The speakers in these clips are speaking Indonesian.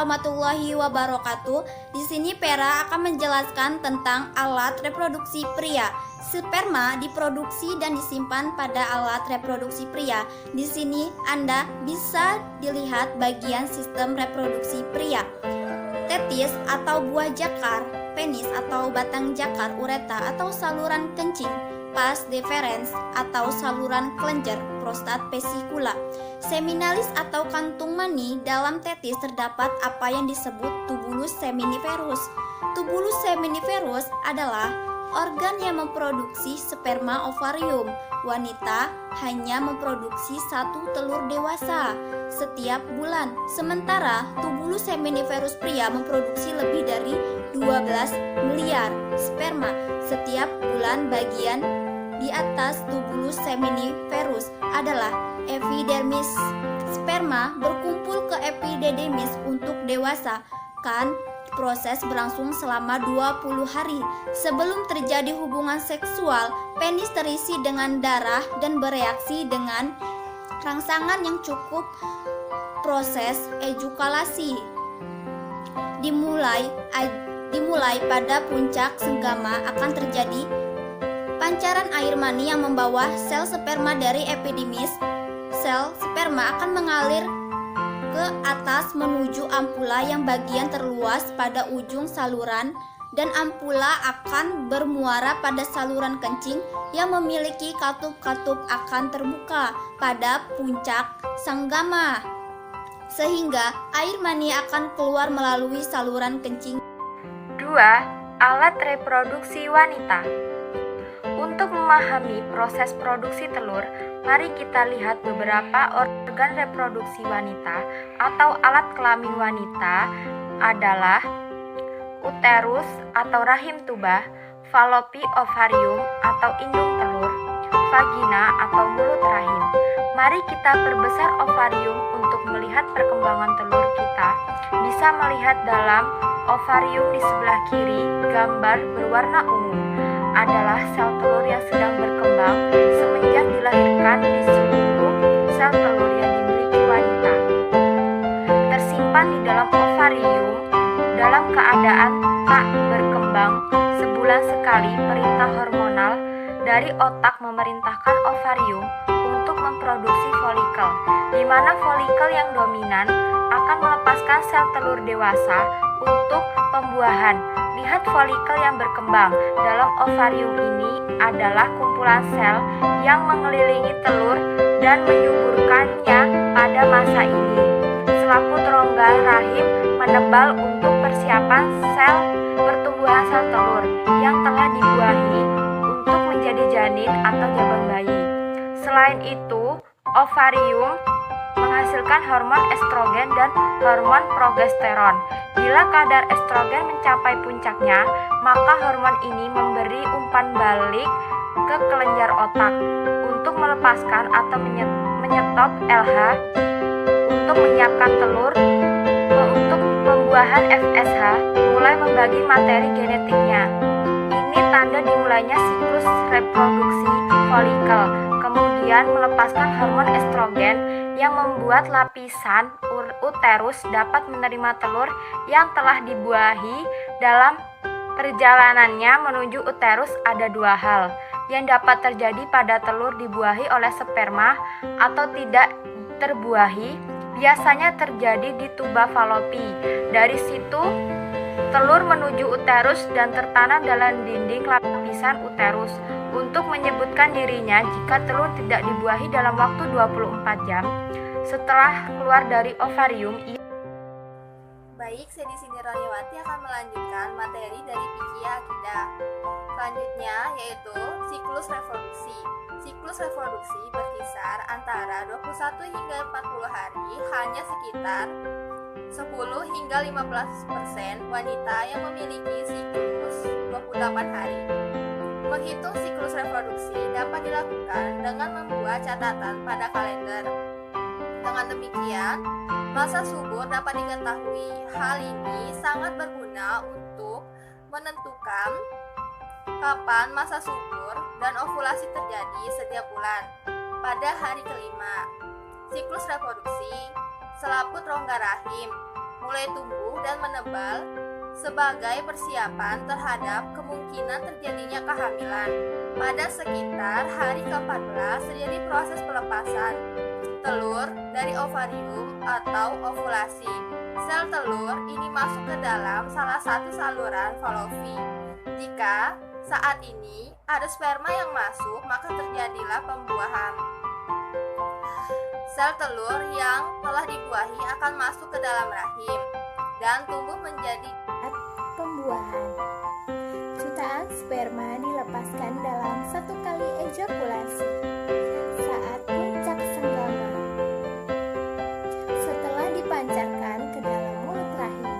warahmatullahi wabarakatuh. Di sini Vera akan menjelaskan tentang alat reproduksi pria. Sperma diproduksi dan disimpan pada alat reproduksi pria. Di sini Anda bisa dilihat bagian sistem reproduksi pria. Tetis atau buah jakar, penis atau batang jakar, ureta atau saluran kencing, vas deferens atau saluran kelenjar, prostat vesikula. Seminalis atau kantung mani. Dalam tetis terdapat apa yang disebut tubulus seminiferus. Tubulus seminiferus adalah organ yang memproduksi sperma ovarium. Wanita hanya memproduksi 1 telur dewasa setiap bulan, sementara tubulus seminiferus pria memproduksi lebih dari 12 miliar sperma setiap bulan. Bagian di atas tubulus seminiferus adalah epidermis. Sperma berkumpul ke epididymis untuk dewasa. Proses berlangsung selama 20 hari. Sebelum terjadi hubungan seksual, penis terisi dengan darah dan bereaksi dengan rangsangan yang cukup. Proses ejakulasi dimulai pada puncak senggama. Akan terjadi pancaran air mani yang membawa sel sperma dari epididymis. Sel sperma akan mengalir ke atas menuju ampula yang bagian terluas pada ujung saluran, dan ampula akan bermuara pada saluran kencing yang memiliki katup-katup akan terbuka pada puncak senggama, sehingga air mani akan keluar melalui saluran kencing. 2. Alat reproduksi wanita. Untuk memahami proses produksi telur, mari kita lihat beberapa organ reproduksi wanita atau alat kelamin wanita adalah uterus atau rahim tuba, falopi ovarium atau indung telur, vagina atau mulut rahim. Mari kita perbesar ovarium untuk melihat perkembangan telur kita. Bisa melihat dalam ovarium di sebelah kiri, gambar berwarna ungu adalah sel telur yang sedang berkembang semenjak dilahirkan di seluruh sel telur yang dimiliki wanita. Tersimpan di dalam ovarium dalam keadaan tak berkembang. Sebulan sekali perintah hormonal dari otak memerintahkan ovarium untuk memproduksi folikel, di mana folikel yang dominan akan melepaskan sel telur dewasa untuk pembuahan. Lihat folikel yang berkembang dalam ovarium ini adalah kumpulan sel yang mengelilingi telur dan menyuburkannya pada masa ini. Selaput rongga rahim menebal untuk persiapan sel pertumbuhan sel telur yang telah dibuahi untuk menjadi janin atau jabang bayi. Selain itu, ovarium menghasilkan hormon estrogen dan hormon progesteron. Bila kadar estrogen mencapai puncaknya, maka hormon ini memberi umpan balik ke kelenjar otak untuk melepaskan atau menyetop LH untuk menyiapkan telur untuk pembuahan FSH, mulai membagi materi genetiknya. Ini tanda dimulainya siklus reproduksi folikel, kemudian melepaskan hormon estrogen yang membuat lapisan uterus dapat menerima telur yang telah dibuahi. Dalam perjalanannya menuju uterus ada 2 hal yang dapat terjadi pada telur dibuahi oleh sperma atau tidak terbuahi. Biasanya terjadi di tuba falopi. Dari situ telur menuju uterus dan tertanam dalam dinding lapisan uterus. Untuk menyebutkan dirinya jika telur tidak dibuahi dalam waktu 24 jam setelah keluar dari ovarium. Baik, saya di sini Raniwati akan melanjutkan materi dari Fikih Akidah. Selanjutnya yaitu siklus reproduksi. Siklus reproduksi berkisar antara 21 hingga 40 hari, hanya sekitar 10 hingga 15% wanita yang memiliki siklus 28 hari. Menghitung siklus reproduksi dapat dilakukan dengan membuat catatan pada kalender. Dengan demikian, masa subur dapat diketahui. Hal ini sangat berguna untuk menentukan kapan masa subur dan ovulasi terjadi setiap bulan. Pada hari kelima, siklus reproduksi selaput rongga rahim mulai tumbuh dan menebal sebagai persiapan terhadap kemungkinan terjadinya kehamilan. Pada sekitar hari ke-14 terjadi proses pelepasan telur dari ovarium atau ovulasi. Sel telur ini masuk ke dalam salah satu saluran Fallopi. Jika saat ini ada sperma yang masuk, maka terjadilah pembuahan. Sel telur yang telah dibuahi akan masuk ke dalam rahim dan tumbuh menjadi pembuahan. Jutaan sperma dilepaskan dalam satu kali ejakulasi saat puncak senggama. Setelah dipancarkan ke dalam mulut rahim,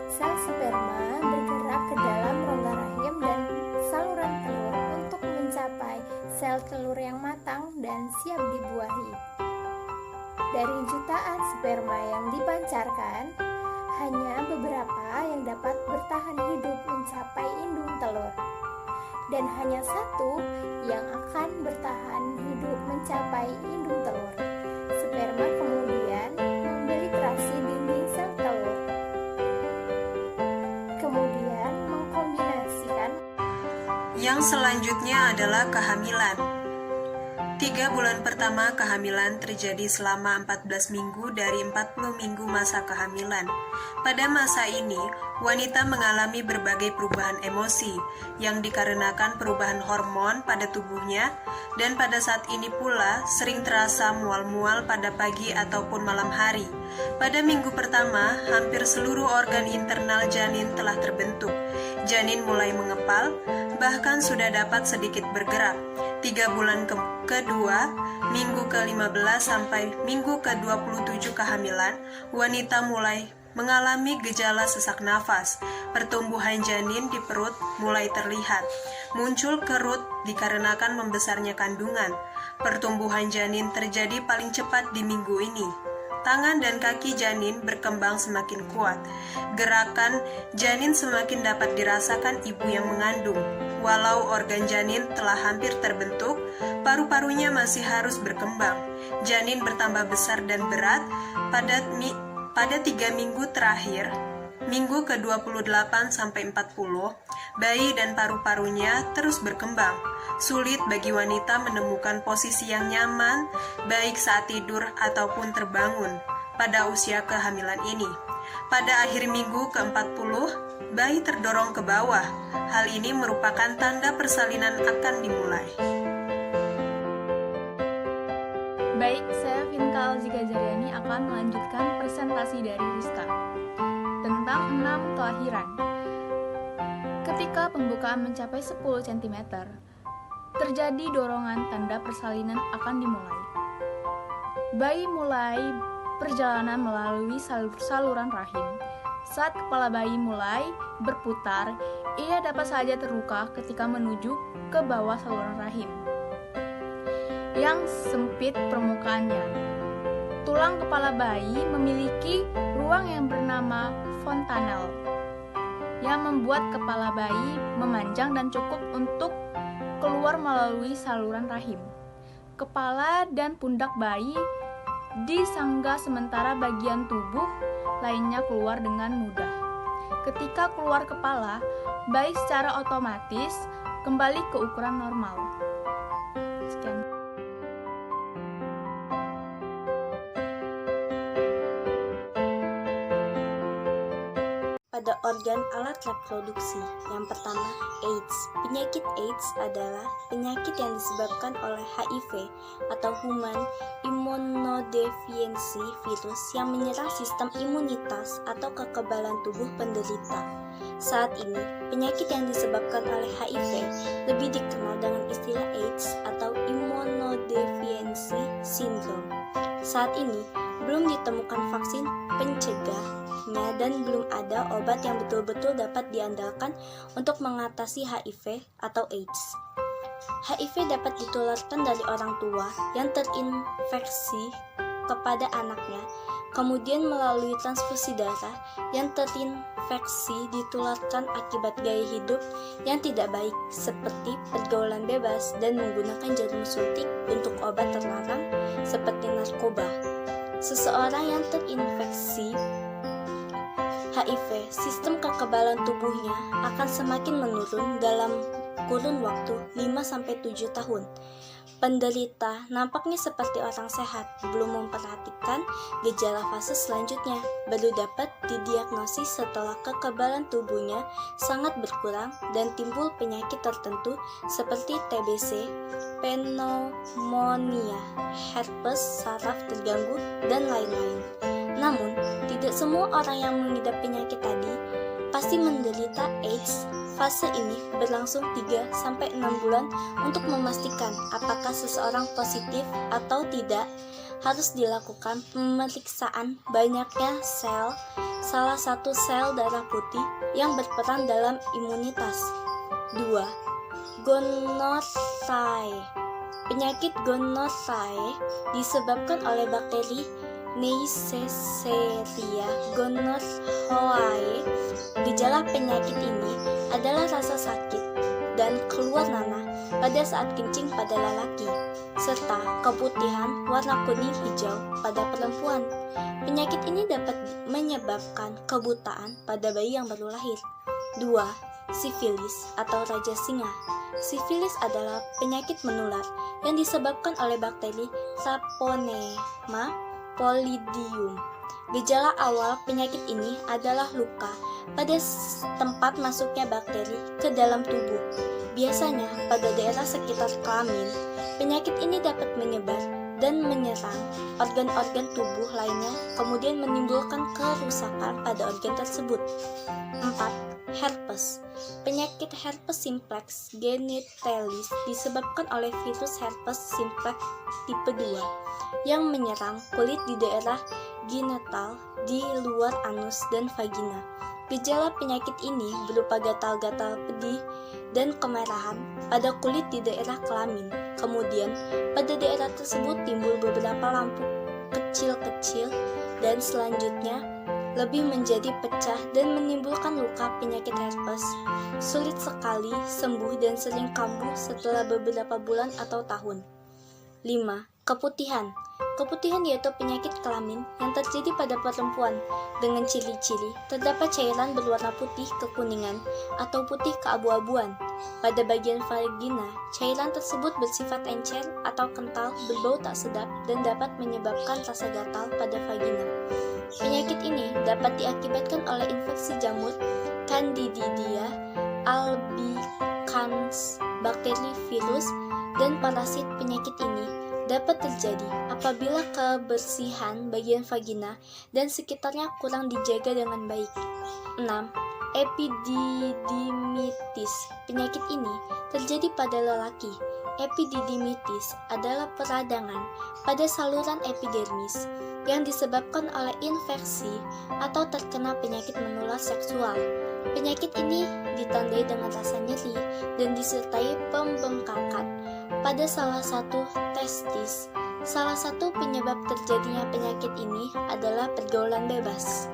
sel sperma bergerak ke dalam rongga rahim dan saluran telur untuk mencapai sel telur yang matang dan siap dibuahi. Dari jutaan sperma yang dipancarkan, hanya beberapa yang dapat bertahan hidup mencapai indung telur, dan hanya satu yang akan bertahan hidup mencapai indung telur. Sperma kemudian mempenetrasi dinding sel telur, kemudian mengkombinasikan. Yang selanjutnya adalah kehamilan. 3 bulan pertama kehamilan terjadi selama 14 minggu dari 40 minggu masa kehamilan. Pada masa ini, wanita mengalami berbagai perubahan emosi yang dikarenakan perubahan hormon pada tubuhnya, dan pada saat ini pula sering terasa mual-mual pada pagi ataupun malam hari. Pada minggu pertama, hampir seluruh organ internal janin telah terbentuk. Janin mulai mengepal, bahkan sudah dapat sedikit bergerak. 3 bulan kedua, minggu ke-15 sampai minggu ke-27 kehamilan, wanita mulai mengalami gejala sesak nafas. Pertumbuhan janin di perut mulai terlihat. Muncul kerut dikarenakan membesarnya kandungan. Pertumbuhan janin terjadi paling cepat di minggu ini. Tangan dan kaki janin berkembang semakin kuat. Gerakan janin semakin dapat dirasakan ibu yang mengandung. Walau organ janin telah hampir terbentuk, paru-parunya masih harus berkembang. Janin bertambah besar dan berat pada 3 minggu terakhir, minggu ke-28 sampai 40, bayi dan paru-parunya terus berkembang. Sulit bagi wanita menemukan posisi yang nyaman, baik saat tidur ataupun terbangun pada usia kehamilan ini. Pada akhir minggu ke-40, bayi terdorong ke bawah. Hal ini merupakan tanda persalinan akan dimulai. Baik, saya Vinka Alzigazariani akan melanjutkan presentasi dari Rizka tentang 6 kelahiran. Ketika pembukaan mencapai 10 cm, terjadi dorongan tanda persalinan akan dimulai. Bayi mulai perjalanan melalui saluran rahim. Saat kepala bayi mulai berputar, ia dapat saja terluka ketika menuju ke bawah saluran rahim yang sempit permukaannya. Tulang kepala bayi memiliki ruang yang bernama fontanel yang membuat kepala bayi memanjang dan cukup untuk keluar melalui saluran rahim. Kepala dan pundak bayi disangga, sementara bagian tubuh lainnya keluar dengan mudah. Ketika keluar kepala, bayi secara otomatis kembali ke ukuran normal. Sekian. Pada organ alat reproduksi. Yang pertama, AIDS. Penyakit AIDS adalah penyakit yang disebabkan oleh HIV atau Human Immunodeficiency Virus yang menyerang sistem imunitas atau kekebalan tubuh penderita. Saat ini, penyakit yang disebabkan oleh HIV lebih dikenal dengan istilah AIDS atau Immunodeficiency Syndrome. Saat ini, belum ditemukan vaksin pencegahnya dan belum ada obat yang betul-betul dapat diandalkan untuk mengatasi HIV atau AIDS. HIV dapat ditularkan dari orang tua yang terinfeksi kepada anaknya, kemudian melalui transfusi darah yang terinfeksi ditularkan akibat gaya hidup yang tidak baik seperti pergaulan bebas dan menggunakan jarum suntik untuk obat terlarang seperti narkoba. Seseorang yang terinfeksi HIV, sistem kekebalan tubuhnya akan semakin menurun dalam kurun waktu 5-7 tahun. Penderita nampaknya seperti orang sehat, belum memperhatikan gejala fase selanjutnya, baru dapat didiagnosis setelah kekebalan tubuhnya sangat berkurang dan timbul penyakit tertentu seperti TBC, pneumonia, herpes, saraf terganggu, dan lain-lain. Namun, tidak semua orang yang mengidap penyakit tadi pasti menderita AIDS. Fase ini berlangsung 3-6 bulan. Untuk memastikan apakah seseorang positif atau tidak, harus dilakukan pemeriksaan banyaknya sel, salah satu sel darah putih yang berperan dalam imunitas. 2. Gonorrhea. Penyakit gonorrhea disebabkan oleh bakteri Neisseria gonorrhoeae. Gejala penyakit ini adalah rasa sakit dan keluar nanah pada saat kencing pada lelaki, serta keputihan warna kuning hijau pada perempuan. Penyakit ini dapat menyebabkan kebutaan pada bayi yang baru lahir. 2. Sifilis atau raja singa. Sifilis adalah penyakit menular yang disebabkan oleh bakteri Saponema Polyddium. Gejala awal penyakit ini adalah luka pada tempat masuknya bakteri ke dalam tubuh. Biasanya pada daerah sekitar kelamin. Penyakit ini dapat menyebar dan menyerang organ-organ tubuh lainnya, kemudian menimbulkan kerusakan pada organ tersebut. 4. Herpes. Penyakit herpes simplex genitalis disebabkan oleh virus herpes simplex tipe 2 yang menyerang kulit di daerah genital di luar anus dan vagina. Gejala penyakit ini berupa gatal-gatal pedih dan kemerahan pada kulit di daerah kelamin. Kemudian, pada daerah tersebut timbul beberapa lampu kecil-kecil dan selanjutnya lebih menjadi pecah dan menimbulkan luka. Penyakit herpes sulit sekali sembuh dan sering kambuh setelah beberapa bulan atau tahun. 5. Keputihan. Keputihan yaitu penyakit kelamin yang terjadi pada perempuan dengan ciri-ciri terdapat cairan berwarna putih kekuningan atau putih keabu-abuan pada bagian vagina. Cairan tersebut bersifat encer atau kental, berbau tak sedap, dan dapat menyebabkan rasa gatal pada vagina. Penyakit ini dapat diakibatkan oleh infeksi jamur Candida albicans, bakteri, virus, dan parasit. Penyakit ini dapat terjadi apabila kebersihan bagian vagina dan sekitarnya kurang dijaga dengan baik. 6. Epididymitis. Penyakit ini terjadi pada lelaki. Epididymitis adalah peradangan pada saluran epidermis yang disebabkan oleh infeksi atau terkena penyakit menular seksual. Penyakit ini ditandai dengan rasa nyeri dan disertai pembengkakan pada salah satu testis. Salah satu penyebab terjadinya penyakit ini adalah pergaulan bebas.